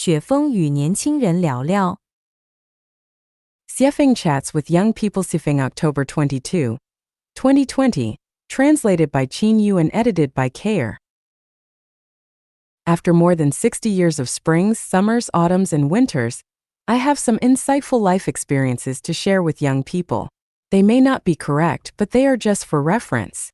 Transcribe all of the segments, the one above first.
雪峰与年轻人聊聊。Xuefeng chats with young people. Xuefeng October 22, 2020, translated by Qin Yu and edited by Kair. After more than 60 years of springs, summers, autumns, and winters, I have some insightful life experiences to share with young people. They may not be correct, but they are just for reference.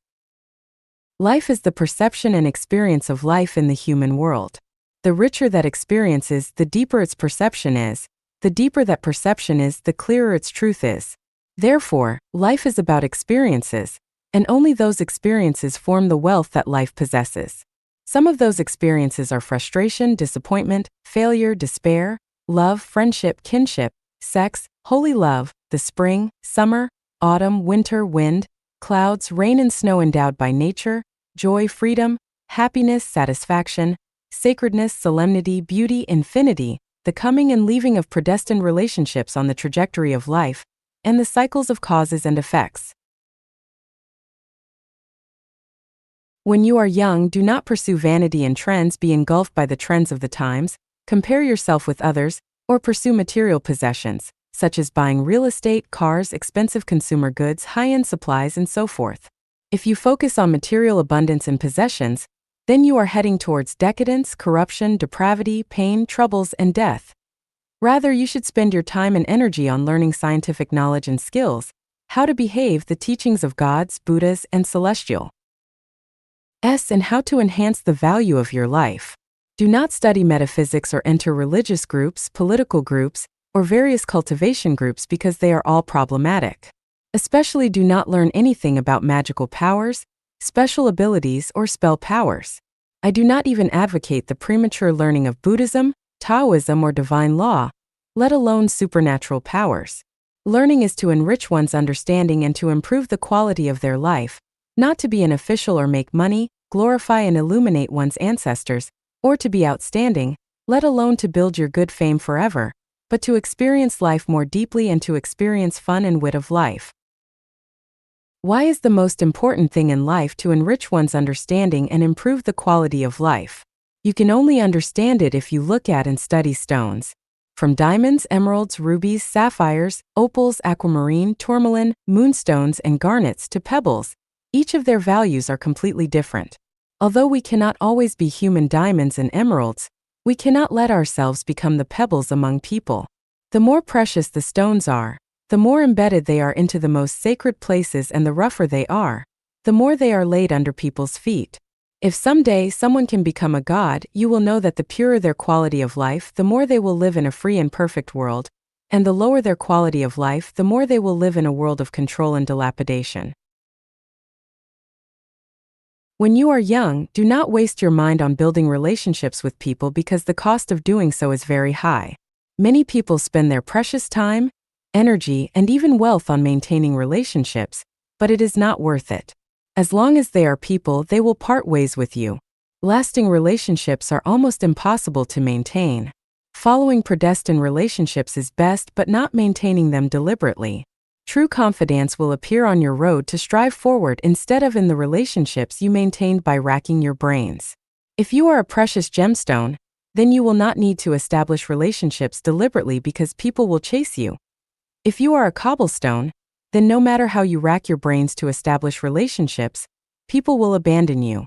Life is the perception and experience of life in the human world. The richer that experience is, the deeper its perception is. The deeper that perception is, the clearer its truth is. Therefore, life is about experiences, and only those experiences form the wealth that life possesses. Some of those experiences are frustration, disappointment, failure, despair, love, friendship, kinship, sex, holy love, the spring, summer, autumn, winter, wind, clouds, rain and snow endowed by nature, joy, freedom, happiness, satisfaction, sacredness, solemnity, beauty, infinity, the coming and leaving of predestined relationships on the trajectory of life, and the cycles of causes and effects. When you are young, do not pursue vanity and trends, be engulfed by the trends of the times, compare yourself with others, or pursue material possessions, such as buying real estate, cars, expensive consumer goods, high-end supplies, and so forth. If you focus on material abundance and possessions, then you are heading towards decadence, corruption, depravity, pain, troubles, and death. Rather, you should spend your time and energy on learning scientific knowledge and skills, how to behave, the teachings of gods, Buddhas, and celestial S, and how to enhance the value of your life. Do not study metaphysics or enter religious groups, political groups, or various cultivation groups because they are all problematic. Especially do not learn anything about magical powers, special abilities, or spell powers. I do not even advocate the premature learning of Buddhism, Taoism, or divine law, let alone supernatural powers. Learning is to enrich one's understanding and to improve the quality of their life, not to be an official or make money, glorify and illuminate one's ancestors, or to be outstanding, let alone to build your good fame forever, but to experience life more deeply and to experience fun and wit of life. Why is the most important thing in life to enrich one's understanding and improve the quality of life? You can only understand it if you look at and study stones. From diamonds, emeralds, rubies, sapphires, opals, aquamarine, tourmaline, moonstones, and garnets to pebbles, each of their values are completely different. Although we cannot always be human diamonds and emeralds, we cannot let ourselves become the pebbles among people. The more precious the stones are, the more embedded they are into the most sacred places, and the rougher they are, the more they are laid under people's feet. If someday someone can become a god, you will know that the purer their quality of life, the more they will live in a free and perfect world, and the lower their quality of life, the more they will live in a world of control and dilapidation. When you are young, do not waste your mind on building relationships with people because the cost of doing so is very high. Many people spend their precious time, energy, and even wealth on maintaining relationships, but it is not worth it. As long as they are people, they will part ways with you. Lasting relationships are almost impossible to maintain. Following predestined relationships is best, but not maintaining them deliberately. True confidence will appear on your road to strive forward instead of in the relationships you maintained by racking your brains. If you are a precious gemstone, then you will not need to establish relationships deliberately because people will chase you. If you are a cobblestone, then no matter how you rack your brains to establish relationships, people will abandon you.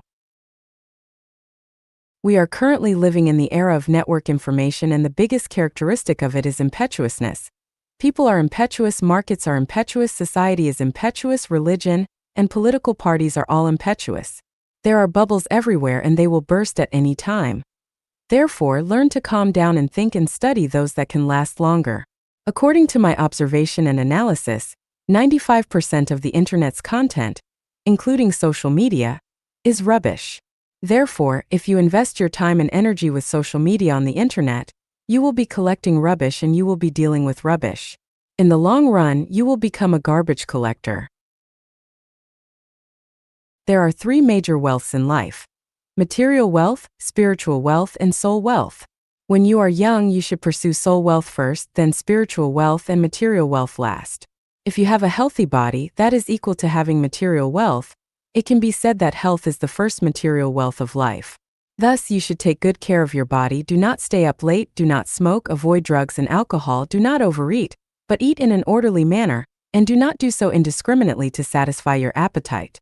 We are currently living in the era of network information, and the biggest characteristic of it is impetuousness. People are impetuous, markets are impetuous, society is impetuous, religion and political parties are all impetuous. There are bubbles everywhere and they will burst at any time. Therefore, learn to calm down and think and study those that can last longer. According to my observation and analysis, 95% of the internet's content, including social media, is rubbish. Therefore, if you invest your time and energy with social media on the internet, you will be collecting rubbish and you will be dealing with rubbish. In the long run, you will become a garbage collector. There are three major wealths in life: material wealth, spiritual wealth, and soul wealth. When you are young, you should pursue soul wealth first, then spiritual wealth, and material wealth last. If you have a healthy body, that is equal to having material wealth. It can be said that health is the first material wealth of life. Thus, you should take good care of your body, do not stay up late, do not smoke, avoid drugs and alcohol, do not overeat, but eat in an orderly manner, and do not do so indiscriminately to satisfy your appetite.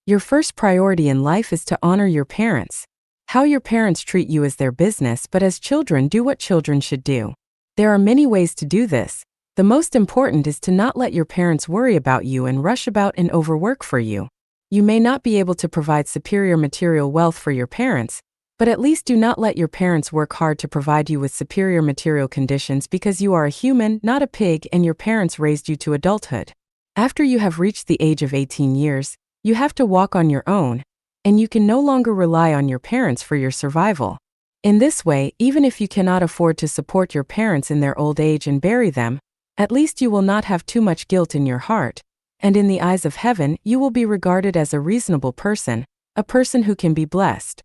Your first priority in life is to honor your parents. How your parents treat you is their business, but as children, do what children should do. There are many ways to do this. The most important is to not let your parents worry about you and rush about and overwork for you. You may not be able to provide superior material wealth for your parents, but at least do not let your parents work hard to provide you with superior material conditions, because you are a human, not a pig, and your parents raised you to adulthood. After you have reached the age of 18 years, you have to walk on your own, and you can no longer rely on your parents for your survival. In this way, even if you cannot afford to support your parents in their old age and bury them, at least you will not have too much guilt in your heart, and in the eyes of heaven, you will be regarded as a reasonable person, a person who can be blessed.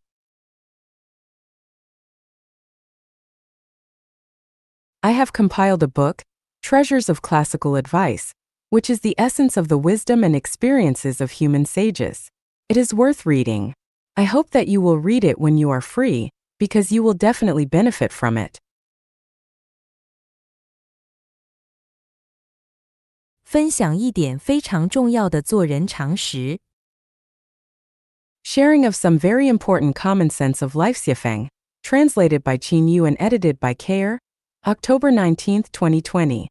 I have compiled a book, Treasures of Classical Advice, which is the essence of the wisdom and experiences of human sages. It is worth reading. I hope that you will read it when you are free, because you will definitely benefit from it. 分享一点非常重要的做人常识。 Sharing of some very important common sense of life. Xuefeng, translated by Qin Yu and edited by Kair, October 19, 2020.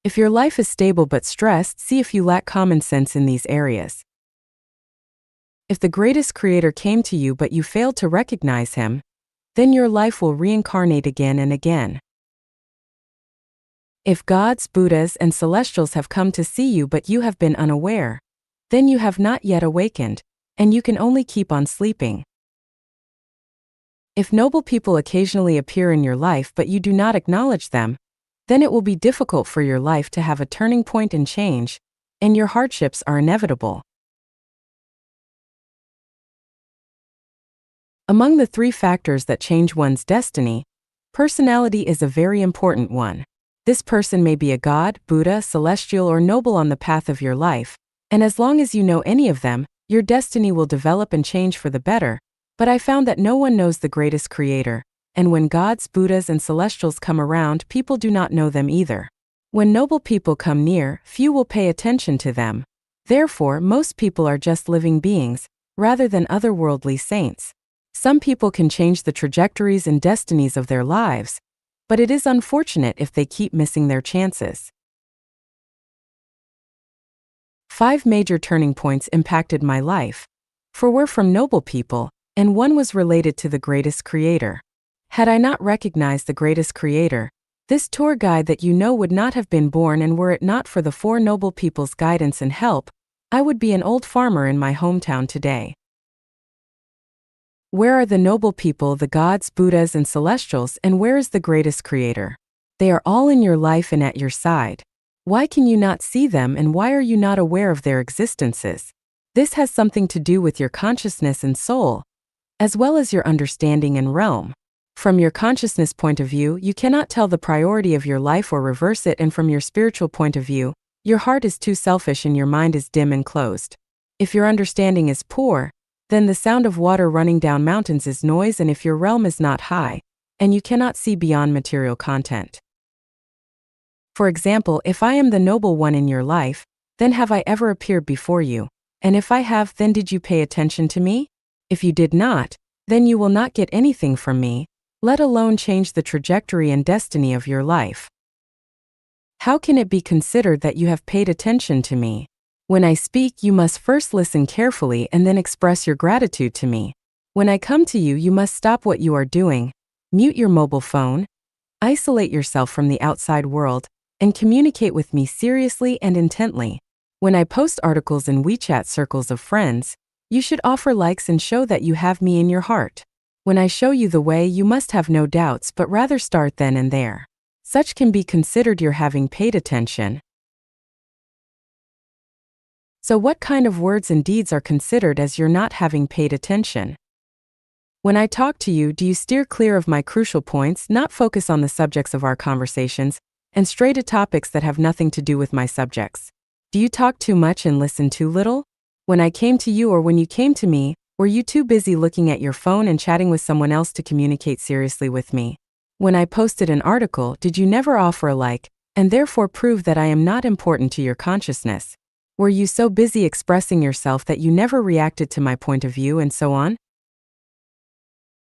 If your life is stable but stressed, see if you lack common sense in these areas. If the greatest creator came to you but you failed to recognize him, then your life will reincarnate again and again. If gods, Buddhas, and celestials have come to see you but you have been unaware, then you have not yet awakened, and you can only keep on sleeping. If noble people occasionally appear in your life but you do not acknowledge them, then it will be difficult for your life to have a turning point and change, and your hardships are inevitable. Among the 3 factors that change one's destiny, personality is a very important one. This person may be a god, Buddha, celestial, or noble on the path of your life, and as long as you know any of them, your destiny will develop and change for the better. But I found that no one knows the greatest creator, and when gods, Buddhas, and celestials come around, people do not know them either. When noble people come near, few will pay attention to them. Therefore, most people are just living beings, rather than otherworldly saints. Some people can change the trajectories and destinies of their lives, but it is unfortunate if they keep missing their chances. 5 major turning points impacted my life. 4 were from noble people, and 1 was related to the greatest creator. Had I not recognized the greatest creator, this tour guide that you know would not have been born, and were it not for the 4 noble people's guidance and help, I would be an old farmer in my hometown today. Where are the noble people, the gods, Buddhas, and celestials, and where is the greatest creator? They are all in your life and at your side. Why can you not see them, and why are you not aware of their existences? This has something to do with your consciousness and soul, as well as your understanding and realm. From your consciousness point of view, you cannot tell the priority of your life or reverse it, and from your spiritual point of view, your heart is too selfish and your mind is dim and closed. If your understanding is poor, then the sound of water running down mountains is noise, and if your realm is not high, and you cannot see beyond material content. For example, if I am the noble one in your life, then have I ever appeared before you? And if I have, then did you pay attention to me? If you did not, then you will not get anything from me, let alone change the trajectory and destiny of your life. How can it be considered that you have paid attention to me? When I speak, you must first listen carefully and then express your gratitude to me. When I come to you, you must stop what you are doing, mute your mobile phone, isolate yourself from the outside world, and communicate with me seriously and intently. When I post articles in WeChat circles of friends, you should offer likes and show that you have me in your heart. When I show you the way, you must have no doubts, but rather start then and there. Such can be considered your having paid attention. So what kind of words and deeds are considered as your not having paid attention? When I talk to you, do you steer clear of my crucial points, not focus on the subjects of our conversations, and stray to topics that have nothing to do with my subjects? Do you talk too much and listen too little? When I came to you or when you came to me, were you too busy looking at your phone and chatting with someone else to communicate seriously with me? When I posted an article, did you never offer a like, and therefore prove that I am not important to your consciousness? Were you so busy expressing yourself that you never reacted to my point of view and so on?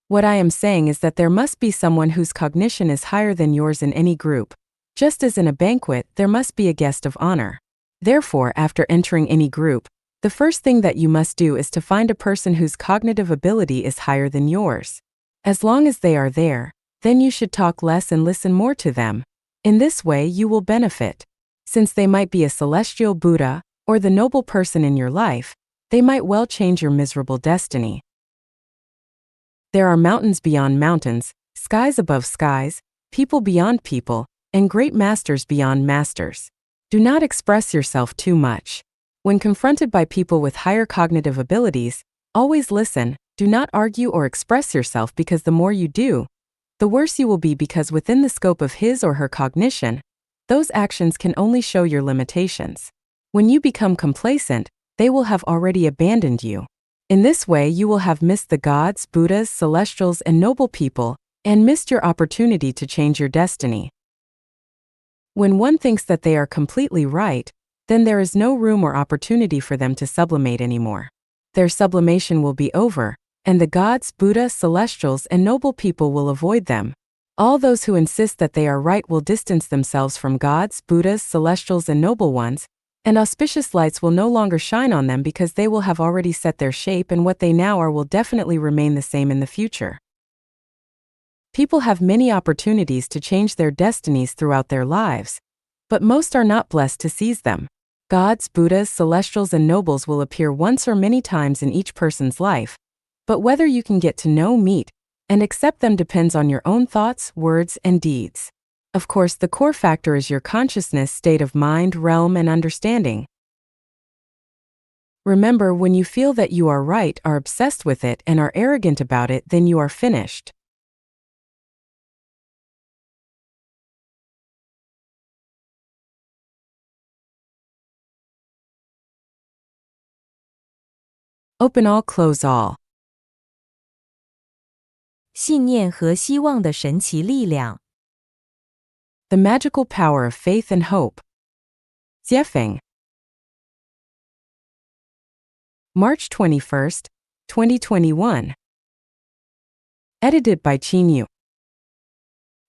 What I am saying is that there must be someone whose cognition is higher than yours in any group. Just as in a banquet, there must be a guest of honor. Therefore, after entering any group, the first thing that you must do is to find a person whose cognitive ability is higher than yours. As long as they are there, then you should talk less and listen more to them. In this way, you will benefit. Since they might be a celestial Buddha, or the noble person in your life, they might well change your miserable destiny. There are mountains beyond mountains, skies above skies, people beyond people, and great masters beyond masters. Do not express yourself too much. When confronted by people with higher cognitive abilities, always listen, do not argue or express yourself, because the more you do, the worse you will be, because within the scope of his or her cognition, those actions can only show your limitations. When you become complacent, they will have already abandoned you. In this way, you will have missed the gods, Buddhas, celestials, and noble people, and missed your opportunity to change your destiny. When one thinks that they are completely right, then there is no room or opportunity for them to sublimate anymore. Their sublimation will be over, and the gods, Buddha, celestials, and noble people will avoid them. All those who insist that they are right will distance themselves from gods, Buddhas, celestials, and noble ones, and auspicious lights will no longer shine on them, because they will have already set their shape, and what they now are will definitely remain the same in the future. People have many opportunities to change their destinies throughout their lives, but most are not blessed to seize them. Gods, Buddhas, celestials, and nobles will appear once or many times in each person's life, but whether you can get to know, meet, and accept them depends on your own thoughts, words, and deeds. Of course, the core factor is your consciousness, state of mind, realm, and understanding. Remember, when you feel that you are right, are obsessed with it, and are arrogant about it, then you are finished. Open all, close all. 信念和希望的神奇力量。The magical power of faith and hope. Xuefeng. March 21st, 2021. Edited by Qin.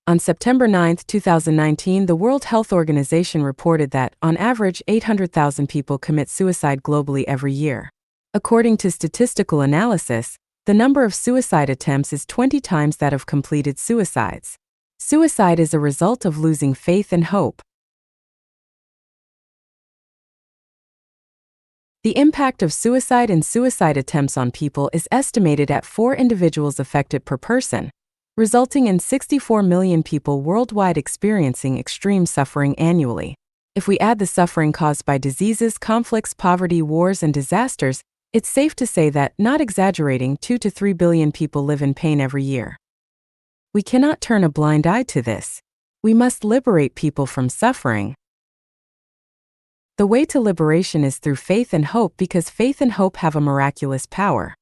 On September 9, 2019, the World Health Organization reported that, on average, 800,000 people commit suicide globally every year. According to statistical analysis, the number of suicide attempts is 20 times that of completed suicides. Suicide is a result of losing faith and hope. The impact of suicide and suicide attempts on people is estimated at 4 individuals affected per person, resulting in 64 million people worldwide experiencing extreme suffering annually. If we add the suffering caused by diseases, conflicts, poverty, wars, and disasters, it's safe to say that, not exaggerating, 2 to 3 billion people live in pain every year. We cannot turn a blind eye to this. We must liberate people from suffering. The way to liberation is through faith and hope, because faith and hope have a miraculous power.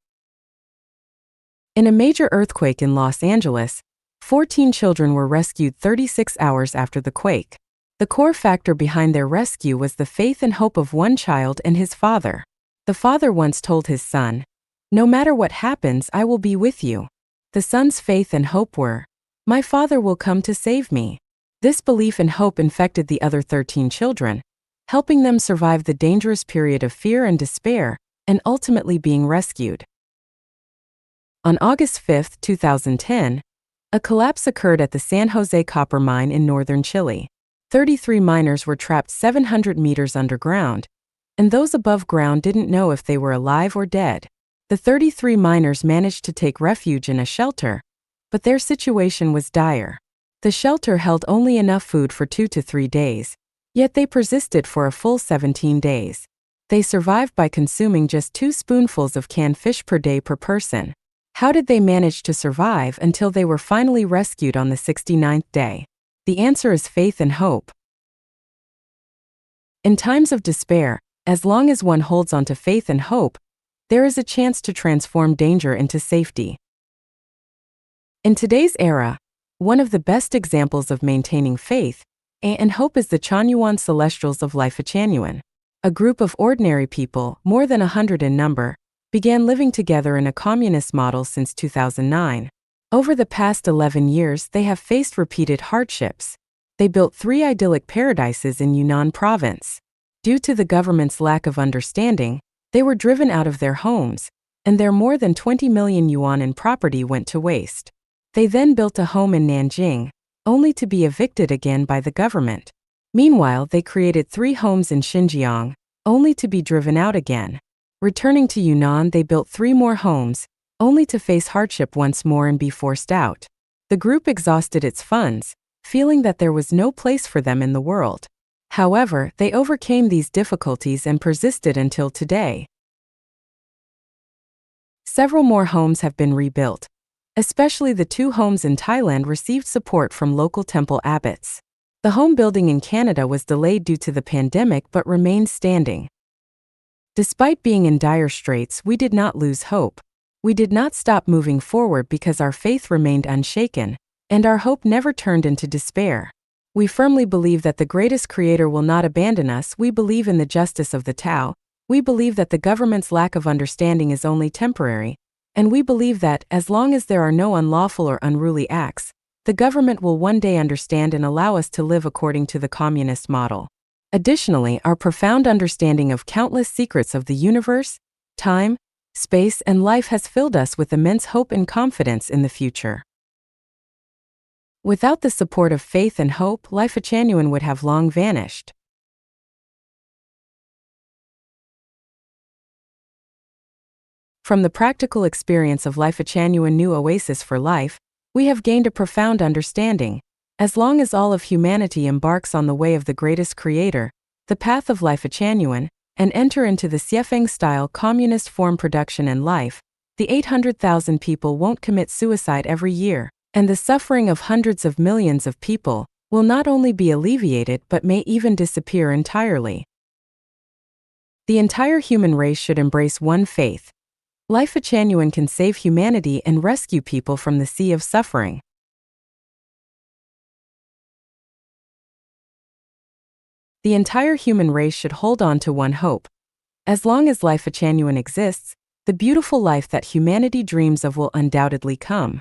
In a major earthquake in Los Angeles, 14 children were rescued 36 hours after the quake. The core factor behind their rescue was the faith and hope of one child and his father. The father once told his son, "No matter what happens, I will be with you." The son's faith and hope were, "My father will come to save me." This belief and hope infected the other 13 children, helping them survive the dangerous period of fear and despair, and ultimately being rescued. On August 5, 2010, a collapse occurred at the San Jose copper mine in northern Chile. 33 miners were trapped 700 meters underground, and those above ground didn't know if they were alive or dead. The 33 miners managed to take refuge in a shelter, but their situation was dire. The shelter held only enough food for 2 to 3 days, yet they persisted for a full 17 days. They survived by consuming just 2 spoonfuls of canned fish per day per person. How did they manage to survive until they were finally rescued on the 69th day? The answer is faith and hope. In times of despair, As long as one holds on to faith and hope, there is a chance to transform danger into safety. In today's era, one of the best examples of maintaining faith and hope is the Chanyuan Celestials of Life Chanyuan. A group of ordinary people, more than 100 in number, began living together in a communist model since 2009. Over the past 11 years, they have faced repeated hardships. They built 3 idyllic paradises in Yunnan province. Due to the government's lack of understanding, they were driven out of their homes, and their more than 20 million yuan in property went to waste. They then built a home in Nanjing, only to be evicted again by the government. Meanwhile, they created 3 homes in Xinjiang, only to be driven out again. Returning to Yunnan, they built 3 more homes, only to face hardship once more and be forced out. The group exhausted its funds, feeling that there was no place for them in the world. However, they overcame these difficulties and persisted until today. Several more homes have been rebuilt. Especially the 2 homes in Thailand received support from local temple abbots. The home building in Canada was delayed due to the pandemic but remained standing. Despite being in dire straits, we did not lose hope. We did not stop moving forward because our faith remained unshaken, and our hope never turned into despair. We firmly believe that the greatest Creator will not abandon us. We believe in the justice of the Tao. We believe that the government's lack of understanding is only temporary. And we believe that, as long as there are no unlawful or unruly acts, the government will one day understand and allow us to live according to the communist model. Additionally, our profound understanding of countless secrets of the universe, time, space, and life has filled us with immense hope and confidence in the future. Without the support of faith and hope, Life Chanyuan would have long vanished. From the practical experience of Life Chanyuan New Oasis for Life, we have gained a profound understanding. As long as all of humanity embarks on the way of the greatest Creator, the path of Life Chanyuan, and enter into the Xuefeng-style communist form production and life, the 800,000 people won't commit suicide every year, and the suffering of hundreds of millions of people will not only be alleviated but may even disappear entirely. The entire human race should embrace one faith. Life Chanyuan can save humanity and rescue people from the sea of suffering. The entire human race should hold on to one hope. As long as Life Chanyuan exists, the beautiful life that humanity dreams of will undoubtedly come.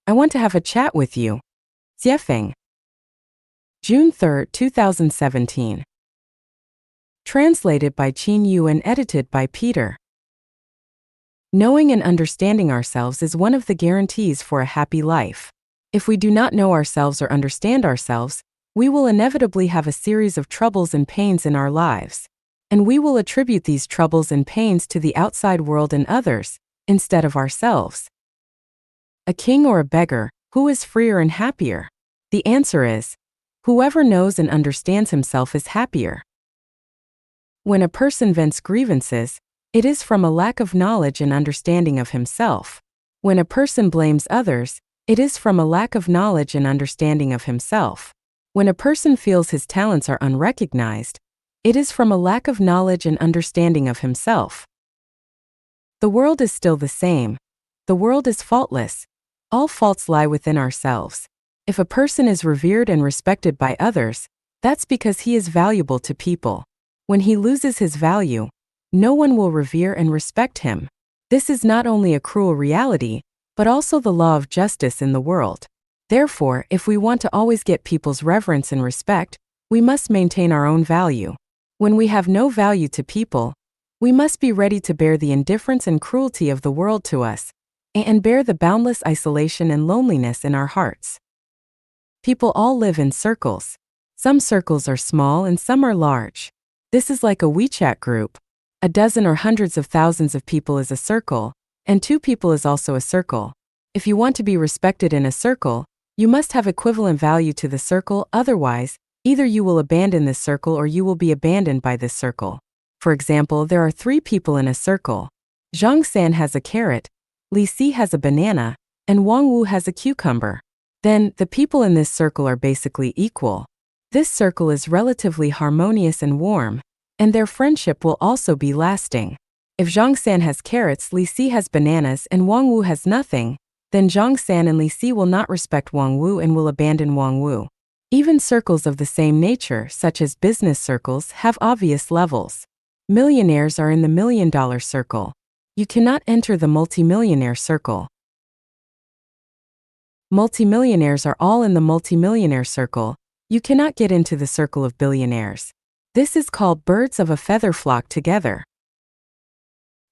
I want to have a chat with you. Xuefeng. June 3, 2017. Translated by Qin Yu and edited by Peter. Knowing and understanding ourselves is one of the guarantees for a happy life. If we do not know ourselves or understand ourselves, we will inevitably have a series of troubles and pains in our lives. And we will attribute these troubles and pains to the outside world and others, instead of ourselves. A king or a beggar, who is freer and happier? The answer is, whoever knows and understands himself is happier. When a person vents grievances, it is from a lack of knowledge and understanding of himself. When a person blames others, it is from a lack of knowledge and understanding of himself. When a person feels his talents are unrecognized, it is from a lack of knowledge and understanding of himself. The world is still the same. The world is faultless. All faults lie within ourselves. If a person is revered and respected by others, that's because he is valuable to people. When he loses his value, no one will revere and respect him. This is not only a cruel reality, but also the law of justice in the world. Therefore, if we want to always get people's reverence and respect, we must maintain our own value. When we have no value to people, we must be ready to bear the indifference and cruelty of the world to us, and bear the boundless isolation and loneliness in our hearts. People all live in circles. Some circles are small and some are large. This is like a WeChat group. A dozen or hundreds of thousands of people is a circle, and 2 people is also a circle. If you want to be respected in a circle, you must have equivalent value to the circle, otherwise, either you will abandon this circle or you will be abandoned by this circle. For example, there are 3 people in a circle. Zhang San has a carrot, Li Si has a banana, and Wang Wu has a cucumber. Then, the people in this circle are basically equal. This circle is relatively harmonious and warm, and their friendship will also be lasting. If Zhang San has carrots, Li Si has bananas, and Wang Wu has nothing, then Zhang San and Li Si will not respect Wang Wu and will abandon Wang Wu. Even circles of the same nature, such as business circles, have obvious levels. Millionaires are in the $1 million circle. You cannot enter the multimillionaire circle. Multimillionaires are all in the multimillionaire circle. You cannot get into the circle of billionaires. This is called birds of a feather flock together.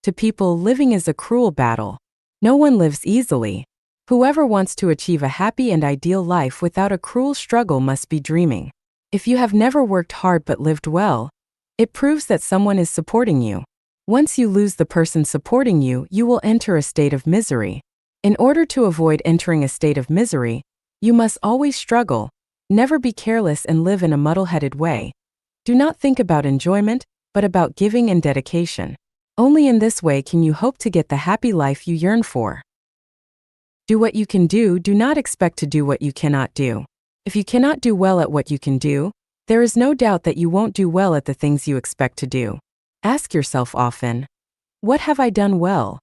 To people, living is a cruel battle. No one lives easily. Whoever wants to achieve a happy and ideal life without a cruel struggle must be dreaming. If you have never worked hard but lived well, it proves that someone is supporting you. Once you lose the person supporting you, you will enter a state of misery. In order to avoid entering a state of misery, you must always struggle. Never be careless and live in a muddle-headed way. Do not think about enjoyment, but about giving and dedication. Only in this way can you hope to get the happy life you yearn for. Do what you can do. Do not expect to do what you cannot do. If you cannot do well at what you can do, there is no doubt that you won't do well at the things you expect to do. Ask yourself often, what have I done well?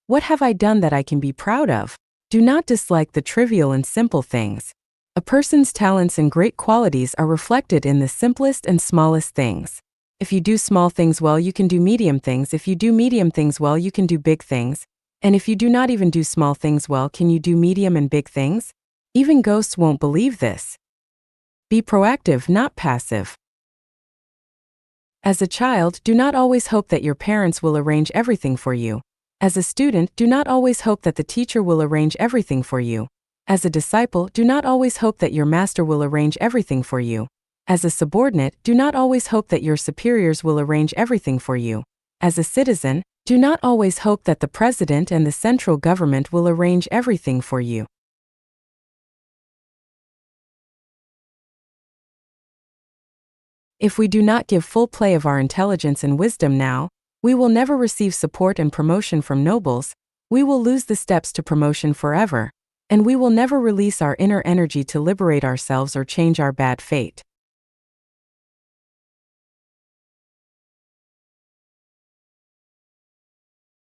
What have I done that I can be proud of? Do not dislike the trivial and simple things. A person's talents and great qualities are reflected in the simplest and smallest things. If you do small things well, you can do medium things. If you do medium things well, you can do big things. And if you do not even do small things well, can you do medium and big things? Even ghosts won't believe this. Be proactive, not passive. As a child, do not always hope that your parents will arrange everything for you. As a student, do not always hope that the teacher will arrange everything for you. As a disciple, do not always hope that your master will arrange everything for you. As a subordinate, do not always hope that your superiors will arrange everything for you. As a citizen, do not always hope that the president and the central government will arrange everything for you. If we do not give full play of our intelligence and wisdom now, we will never receive support and promotion from nobles, we will lose the steps to promotion forever, and we will never release our inner energy to liberate ourselves or change our bad fate.